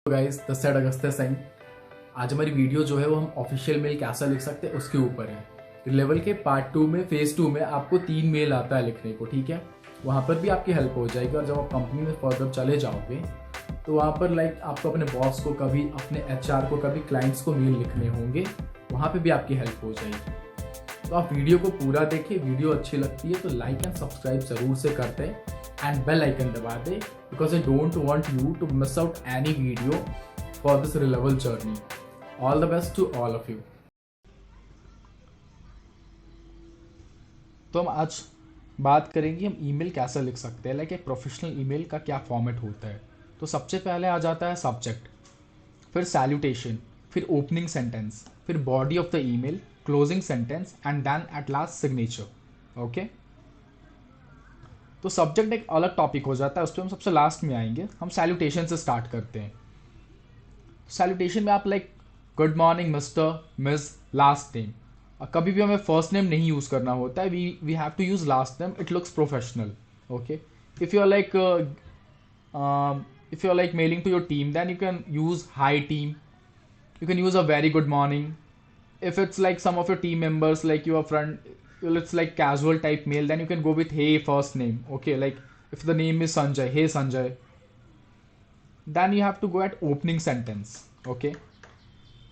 Guys the said Agastya Singh. आज हमारी video जो है वो हम ऑफिशियल मेल कैसा लिख सकते हैं उसके ऊपर है। लेवल के पार्ट 2 में फेज 2 में आपको 3 मेल आता है लिखने को, ठीक है। वहाँ पर भी आपकी हेल्प हो जाएगी और जब आप कंपनी में फर्दर चले जाओगे तो वहाँ पर आपको अपने बॉस को कभी, अपने एचआर को कभी, क्लाइंट्स को मेल लिखने होंगे, वहाँ पे भी आपकी हेल्प हो जाएगी। तो आप वीडियो को पूरा देखिए। वीडियो अच्छी लगती है तो लाइक एंड सब्सक्राइब जरूर से करते हैं and bell icon दबा दे because I don't want you to miss out any video for this level journey. All the best to all of you. तो हम आज बात करेंगे हम ईमेल कैसे लिख सकते हैं, लाइक एक प्रोफेशनल ईमेल का क्या फॉर्मेट होता है। तो सबसे पहले आ जाता है सब्जेक्ट, फिर सैल्यूटेशन, फिर ओपनिंग सेंटेंस, फिर body of the email, closing sentence and then at last signature. Okay, तो सब्जेक्ट एक अलग टॉपिक हो जाता है, उस पर हम सबसे लास्ट में आएंगे। हम सैल्यूटेशन से स्टार्ट करते हैं। सैल्यूटेशन में आप good morning mister, miss, last name. कभी भी हमें फर्स्ट नेम नहीं यूज करना होता है, we have to use last name, it looks professional. Okay, if you are if you are mailing to your team, then you can use hi team, you can use a very good morning. If it's some of your team members, your friend, it's casual type mail, then you can go with hey first name. Okay, if the name is Sanjay, hey Sanjay. Then you have to go at opening sentence. Okay,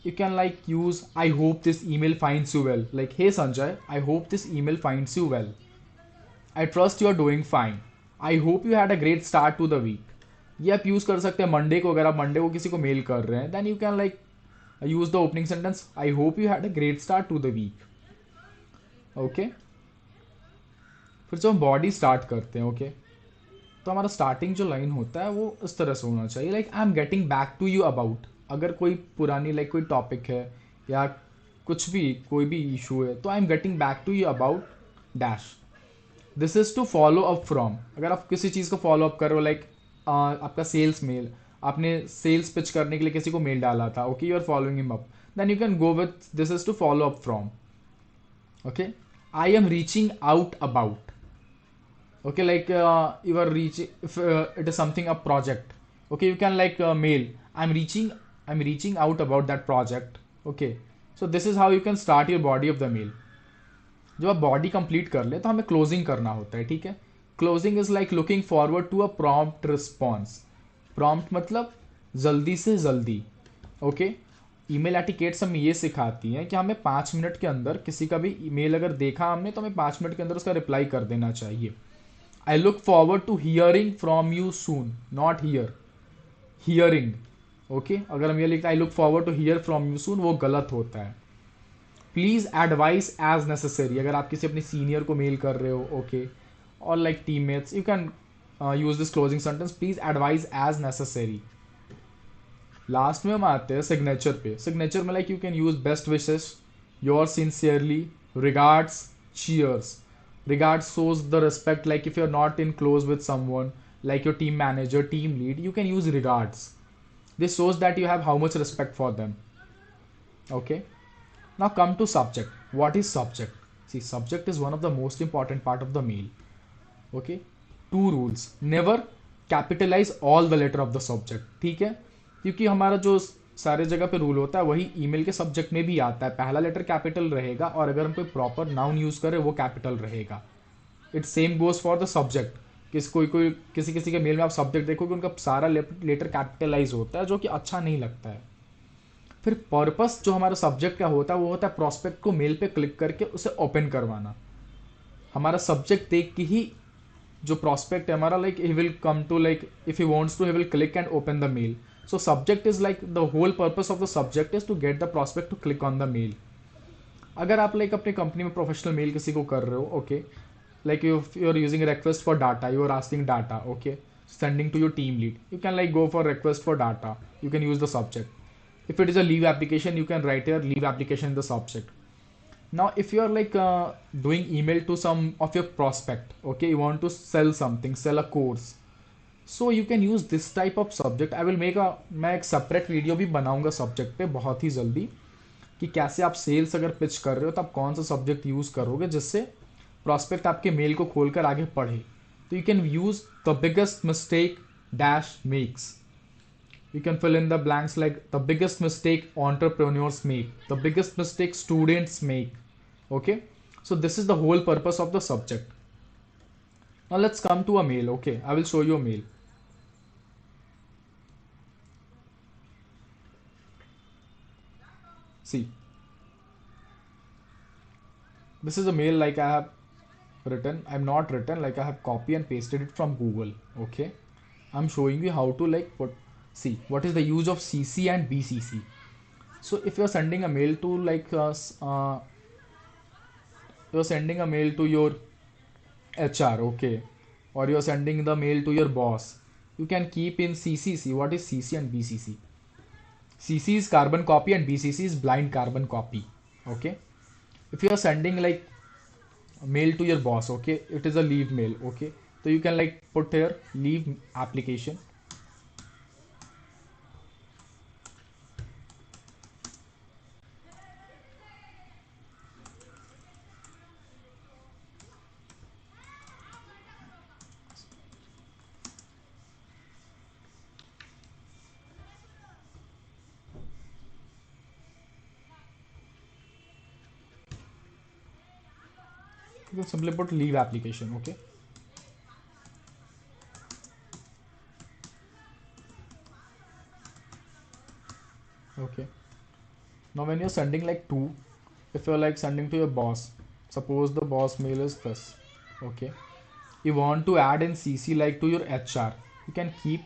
you can use I hope this email finds you well, hey Sanjay, I hope this email finds you well, I trust you are doing fine, I hope you had a great start to the week. ये आप use कर सकते हैं Monday को। अगर आप Monday को किसी को मेल कर रहे हैं, then you can use the opening sentence I hope you had a great start to the week. Okay, फिर जब हम बॉडी स्टार्ट करते हैं, ओके, तो हमारा स्टार्टिंग जो लाइन होता है वो इस तरह से होना चाहिए, I am getting back to you about. अगर कोई पुरानी कोई टॉपिक है या कुछ भी, कोई भी इशू है, तो I am getting back to you about dash. This is to follow up from. अगर आप किसी चीज़ को फॉलो अप करो, आपका सेल्स मेल, आपने सेल्स पिच करने के लिए किसी को मेल डाला था, okay, you are following him up, then you can go with this is to follow up from. Okay, I am reaching out about. Okay, you are reaching, if it is something a project, okay, you can mail I'm reaching out about that project. Okay, so this is how you can start your body of the mail. जब आप body complete कर ले तो हमें closing करना होता है, ठीक है। Closing is looking forward to a prompt response. Prompt मतलब जल्दी से जल्दी। ओके, ईमेल एटिकेट्स हमें ये सिखाती हैं कि हमें 5 मिनट के अंदर किसी का भी ईमेल अगर देखा हमने तो हमें 5 मिनट के अंदर उसका रिप्लाई कर देना चाहिए। I look forward to hearing from you soon, not here, hearing. Okay, अगर हम ये लिखते I look forward to hear from you soon, वो गलत होता है। Please advise as necessary. अगर आप किसी अपने सीनियर को मेल कर रहे हो, ओके, और teammates, you can use this closing sentence, please advise as necessary. Last में हम आते हैं सिग्नेचर पे। सिग्नेचर में you can use best wishes, yours sincerely, regards, cheers. Regards shows the respect, if you're not in close with someone, your team manager, team lead, you can use regards. This shows that you have how much respect for them. Okay, now come to subject. What is subject? See, subject is one of the most important part of the mail. ओके, 2 rules, never capitalize all the letter of the subject, ठीक है, क्योंकि हमारा जो सारे जगह पे rule होता है वही ईमेल के सब्जेक्ट में भी आता है। पहला लेटर कैपिटल रहेगा और अगर हम कोई प्रॉपर नाउन यूज करें वो कैपिटल रहेगा। It same goes for the subject. किसी किसी के मेल में आप सब्जेक्ट देखोगे उनका सारा लेटर कैपिटलाइज होता है, जो कि अच्छा नहीं लगता है। फिर पर्पस जो हमारा सब्जेक्ट का होता है वो होता है प्रोस्पेक्ट को मेल पे क्लिक करके उसे ओपन करवाना। हमारा सब्जेक्ट देख के ही जो प्रोस्पेक्ट है हमारा, he will come to, if he wants to, he will click and open the mail. So subject is the whole purpose of the subject is to get the prospect to click on the mail. अगर आप अपने company में professional mail किसी को कर रहे हो, okay, if you are using a request for data, you are asking data, okay, sending to your team lead, you can go for request for data, you can use the subject. If it is a leave application, you can write your leave application in the subject. Now if you are doing email to some of your prospect, okay, you want to sell something, sell a course, so you can use this type of subject. I will make मैं एक separate video भी बनाऊंगा subject पे बहुत ही जल्दी, कि कैसे आप सेल्स अगर पिच कर रहे हो तो आप कौन सा सब्जेक्ट यूज करोगे जिससे प्रॉस्पेक्ट आपके मेल को खोलकर आगे पढ़े। तो you can use the biggest mistake dash makes. You can fill in the blanks like the biggest mistake entrepreneurs make, the biggest mistake students make. Okay, so this is the whole purpose of the subject. Now let's come to a mail. Okay, I will show you a mail. See, this is a mail like I have written. I'm not written, like I have copy and pasted it from Google. Okay, I'm showing you how to like put, see what is the use of CC and BCC. So if you're sending a mail to like you're sending a mail to your HR, okay, or you're sending the mail to your boss, you can keep in CCC. What is CC and BCC? CC is carbon copy and BCC is blind carbon copy. Okay, if you are sending like a mail to your boss, okay, it is a leave mail. Okay, so you can like put here leave application. You can simply put leave application. Okay, okay, now when you're sending like two, if you're like sending to your boss, suppose the boss mail is this. Okay, you want to add in CC like to your HR, you can keep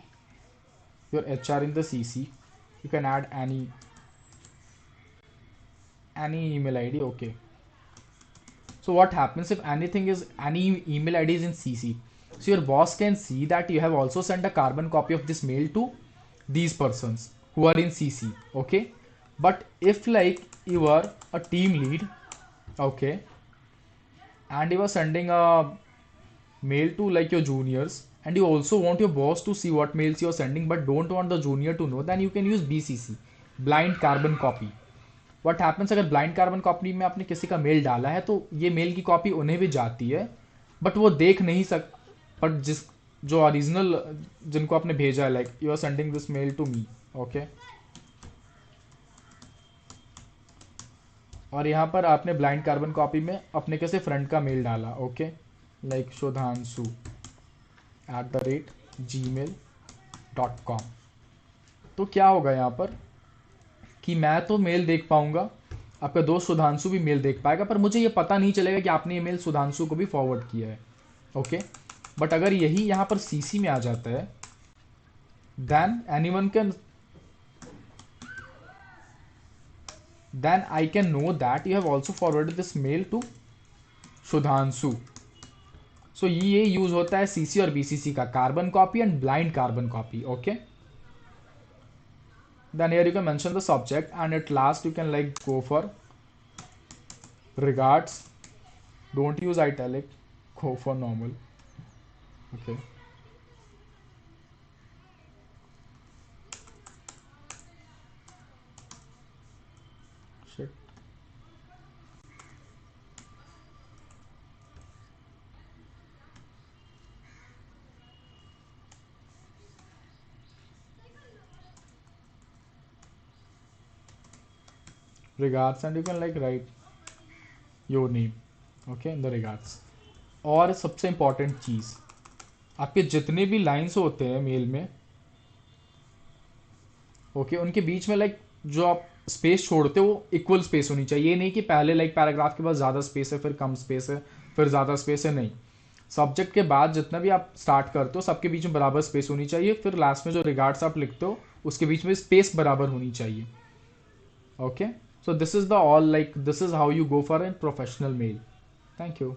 your HR in the CC. You can add any email ID. Okay, so what happens if anything is any email ID is in CC, so your boss can see that you have also sent a carbon copy of this mail to these persons who are in CC. Okay, but if like you are a team lead, okay, and you are sending a mail to like your juniors, and you also want your boss to see what mails you are sending but don't want the junior to know, then you can use BCC, blind carbon copy. What happens अगर blind carbon copy में आपने किसी का mail डाला है तो ये mail की कॉपी उन्हें भी जाती है, बट वो देख नहीं सक, बट जिस जो ओरिजिनल जिनको आपने भेजा है, like you are sending this mail to me, okay, और यहाँ पर आपने ब्लाइंड कार्बन कॉपी में अपने कैसे फ्रेंड का मेल डाला, ओके, लाइक sudhanshu@gmail.com। तो क्या होगा यहाँ पर कि मैं तो मेल देख पाऊंगा, आपका दोस्त सुधांशु भी मेल देख पाएगा, पर मुझे ये पता नहीं चलेगा कि आपने ये मेल सुधांशु को भी फॉरवर्ड किया है, ओके। बट अगर यही यहाँ पर सीसी में आ जाता है, then I can know that you have also forwarded this mail to Sudhanshu. सो ये यूज होता है सीसी और बीसीसी का, carbon copy and blind carbon copy, okay. Then here you can mention the subject, and at last you can like go for regards. Don't use italic, go for normal, okay. Shit. Regards, and you can like write your name, okay, in the regards। और सबसे important चीज, आपके जितने भी lines होते हैं mail में, okay, उनके बीच में लाइक जो आप स्पेस छोड़ते हो वो इक्वल स्पेस होनी चाहिए। ये नहीं कि पहले लाइक पैराग्राफ के बाद ज्यादा स्पेस है, फिर कम स्पेस है, फिर ज्यादा स्पेस है, नहीं। सब्जेक्ट के बाद जितना भी आप स्टार्ट करते हो सबके बीच में बराबर स्पेस होनी चाहिए, फिर लास्ट में जो रिगार्ड्स आप लिखते हो उसके बीच में स्पेस बराबर होनी चाहिए, okay. So this is the all, like this is how you go for a professional mail. Thank you.